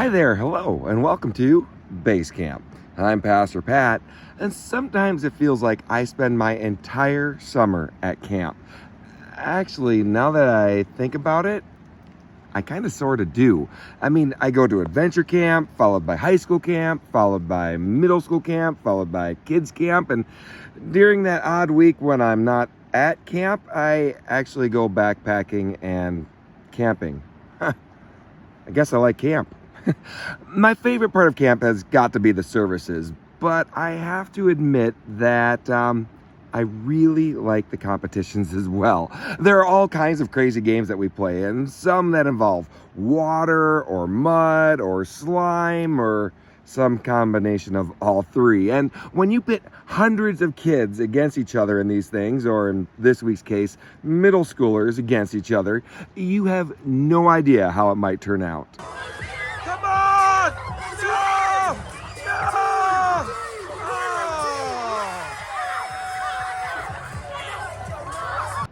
Hi there, hello, and welcome to Base Camp. I'm Pastor Pat, and sometimes it feels like I spend my entire summer at camp. Actually, now that I think about it, I kind of sort of do. I go to adventure camp, followed by high school camp, followed by middle school camp, followed by kids camp, and during that odd week when I'm not at camp, I actually go backpacking and camping. I guess I like camp. My favorite part of camp has got to be the services, but I have to admit that I really like the competitions as well. There are all kinds of crazy games that we play, and some that involve water or mud or slime or some combination of all three. And when you pit hundreds of kids against each other in these things, or in this week's case, middle schoolers against each other, you have no idea how it might turn out. Come on! No! No! Oh!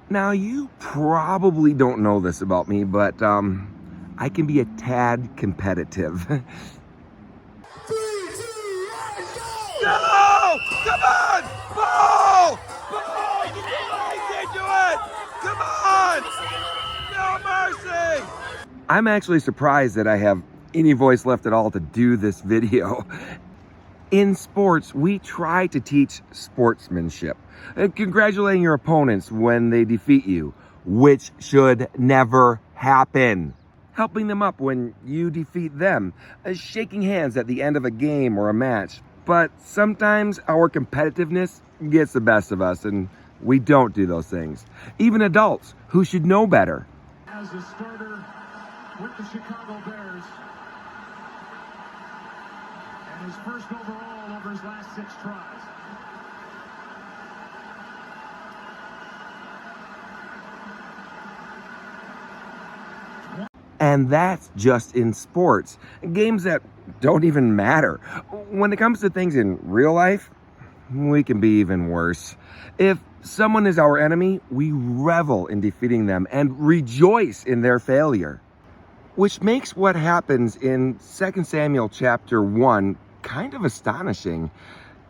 Now, you probably don't know this about me, but I can be a tad competitive. Go! Come on! Ball! Ball! You can do it! Come on! No mercy! I'm actually surprised that I have any voice left at all to do this video. In sports, we try to teach sportsmanship, congratulating your opponents when they defeat you, which should never happen. Helping them up when you defeat them, shaking hands at the end of a game or a match. But sometimes our competitiveness gets the best of us, and we don't do those things. Even adults who should know better. As a starter with the Chicago Bears, and his first overall over his last 6 tries. And that's just in sports, games that don't even matter. When it comes to things in real life, we can be even worse. If someone is our enemy, we revel in defeating them and rejoice in their failure. Which makes what happens in 2 Samuel chapter 1 kind of astonishing.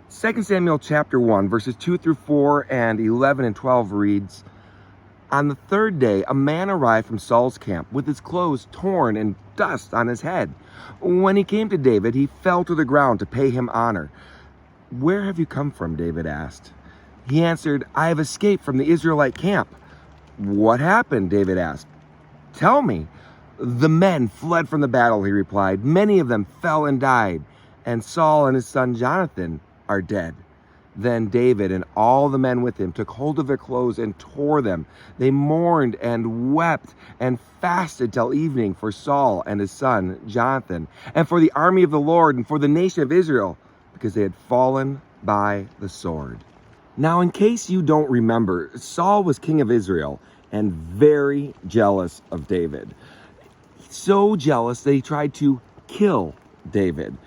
2 Samuel chapter 1 verses 2 through 4 and 11 and 12 reads, "On the third day, a man arrived from Saul's camp with his clothes torn and dust on his head. When he came to David, he fell to the ground to pay him honor. 'Where have you come from?' David asked. He answered, 'I have escaped from the Israelite camp.' 'What happened?' David asked. 'Tell me.' 'The men fled from the battle,' he replied. 'Many of them fell and died, and Saul and his son Jonathan are dead.' Then David and all the men with him took hold of their clothes and tore them. They mourned and wept and fasted till evening for Saul and his son Jonathan, and for the army of the Lord and for the nation of Israel, because they had fallen by the sword." Now, in case you don't remember, Saul was king of Israel and very jealous of David. So jealous that he tried to kill David.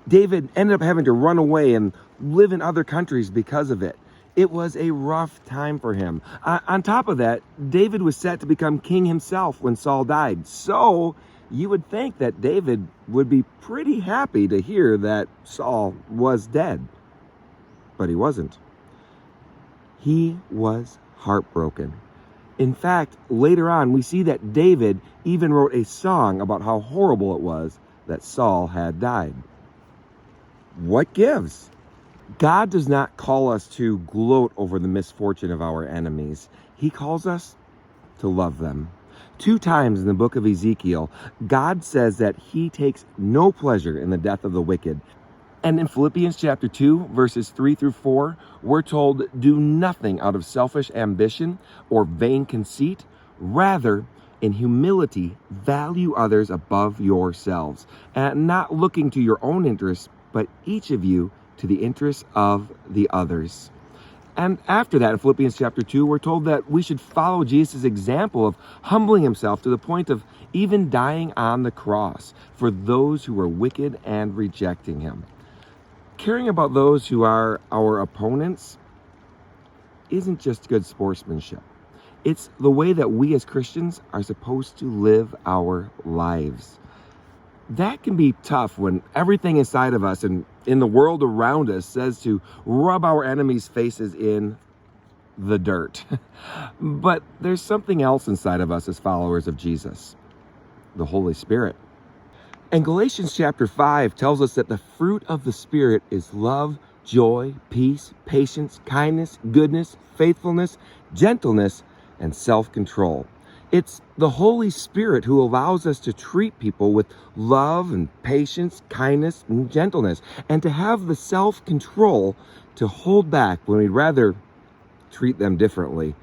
David ended up having to run away and live in other countries because of it. It was a rough time for him. On top of that, David was set to become king himself when Saul died. So you would think that David would be pretty happy to hear that Saul was dead. But he wasn't. He was heartbroken. In fact, later on, we see that David even wrote a song about how horrible it was that Saul had died. What gives? God does not call us to gloat over the misfortune of our enemies. He calls us to love them. 2 times in the book of Ezekiel, God says that he takes no pleasure in the death of the wicked. And in Philippians chapter 2, verses 3 through 4, we're told, "Do nothing out of selfish ambition or vain conceit. Rather, in humility, value others above yourselves, and not looking to your own interests, but each of you to the interests of the others." And after that, in Philippians chapter 2, we're told that we should follow Jesus' example of humbling himself to the point of even dying on the cross for those who were wicked and rejecting him. Caring about those who are our opponents isn't just good sportsmanship. It's the way that we as Christians are supposed to live our lives. that can be tough when everything inside of us and in the world around us says to rub our enemies' faces in the dirt. But there's something else inside of us as followers of Jesus, the Holy Spirit. And Galatians chapter 5 tells us that the fruit of the Spirit is love, joy, peace, patience, kindness, goodness, faithfulness, gentleness, and self-control. It's the Holy Spirit who allows us to treat people with love and patience, kindness, and gentleness, and to have the self-control to hold back when we'd rather treat them differently.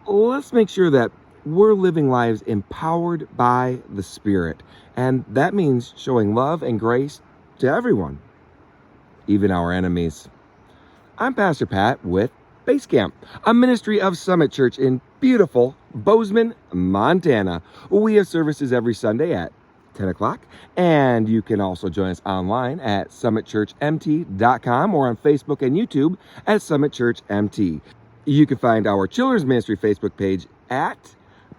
Let's make sure that we're living lives empowered by the Spirit, and that means showing love and grace to everyone, even our enemies. I'm Pastor Pat with Base Camp, a ministry of Summit Church in beautiful Bozeman, Montana. We have services every Sunday at 10 o'clock, and you can also join us online at summitchurchmt.com or on Facebook and YouTube at Summit Church MT. You can find our Children's Ministry Facebook page at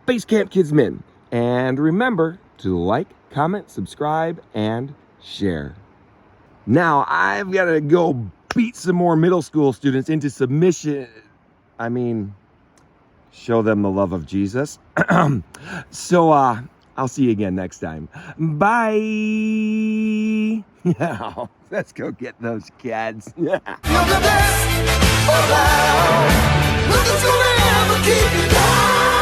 Base Camp Kids Min. And remember to like, comment, subscribe, and share. Now, I've got to go beat some more middle school students into submission. Show them the love of Jesus. So, I'll see you again next time. Bye. Now, let's go get those kids. You're the best around. Nothing's gonna ever keep you down.